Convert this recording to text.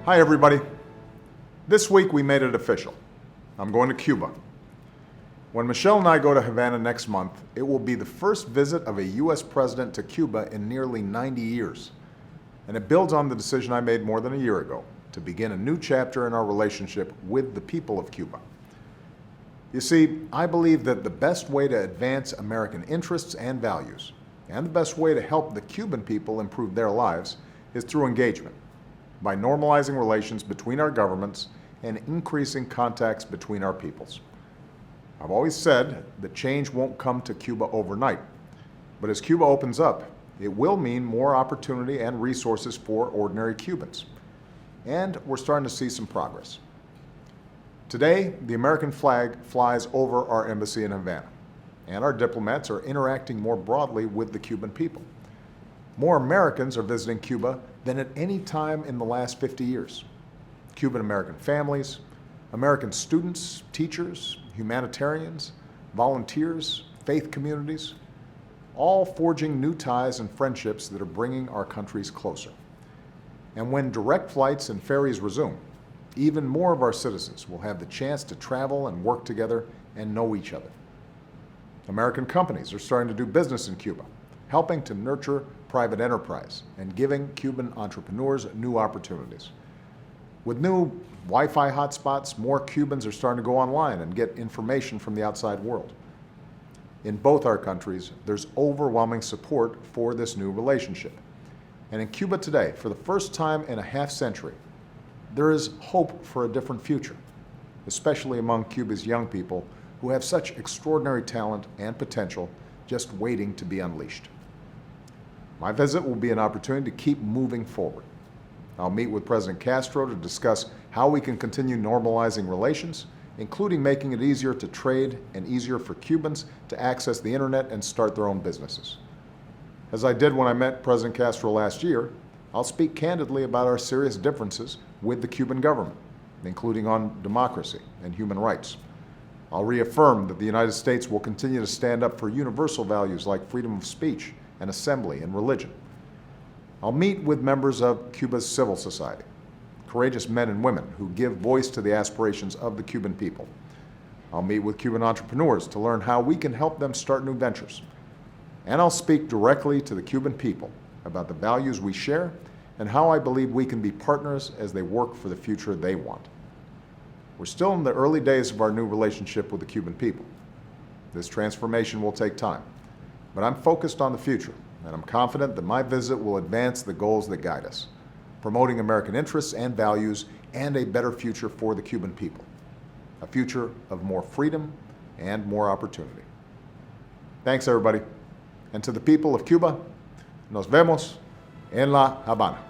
Hi everybody. This week we made it official. I'm going to Cuba. When Michelle and I go to Havana next month, it will be the first visit of a U.S. president to Cuba in nearly 90 years. And it builds on the decision I made more than a year ago to begin a new chapter in our relationship with the people of Cuba. You see, I believe that the best way to advance American interests and values, and the best way to help the Cuban people improve their lives, is through engagement, by normalizing relations between our governments and increasing contacts between our peoples. I've always said that change won't come to Cuba overnight, but as Cuba opens up, it will mean more opportunity and resources for ordinary Cubans. And we're starting to see some progress. Today, the American flag flies over our embassy in Havana, and our diplomats are interacting more broadly with the Cuban people. More Americans are visiting Cuba than at any time in the last 50 years. Cuban-American families, American students, teachers, humanitarians, volunteers, faith communities, all forging new ties and friendships that are bringing our countries closer. And when direct flights and ferries resume, even more of our citizens will have the chance to travel and work together and know each other. American companies are starting to do business in Cuba, helping to nurture private enterprise and giving Cuban entrepreneurs new opportunities. With new Wi-Fi hotspots, more Cubans are starting to go online and get information from the outside world. In both our countries, there's overwhelming support for this new relationship. And in Cuba today, for the first time in a half-century, there is hope for a different future, especially among Cuba's young people who have such extraordinary talent and potential just waiting to be unleashed. My visit will be an opportunity to keep moving forward. I'll meet with President Castro to discuss how we can continue normalizing relations, including making it easier to trade and easier for Cubans to access the internet and start their own businesses. As I did when I met President Castro last year, I'll speak candidly about our serious differences with the Cuban government, including on democracy and human rights. I'll reaffirm that the United States will continue to stand up for universal values like freedom of speech and assembly and religion. I'll meet with members of Cuba's civil society, courageous men and women who give voice to the aspirations of the Cuban people. I'll meet with Cuban entrepreneurs to learn how we can help them start new ventures. And I'll speak directly to the Cuban people about the values we share and how I believe we can be partners as they work for the future they want. We're still in the early days of our new relationship with the Cuban people. This transformation will take time, but I'm focused on the future, and I'm confident that my visit will advance the goals that guide us, promoting American interests and values and a better future for the Cuban people, a future of more freedom and more opportunity. Thanks, everybody. And to the people of Cuba, nos vemos en La Habana.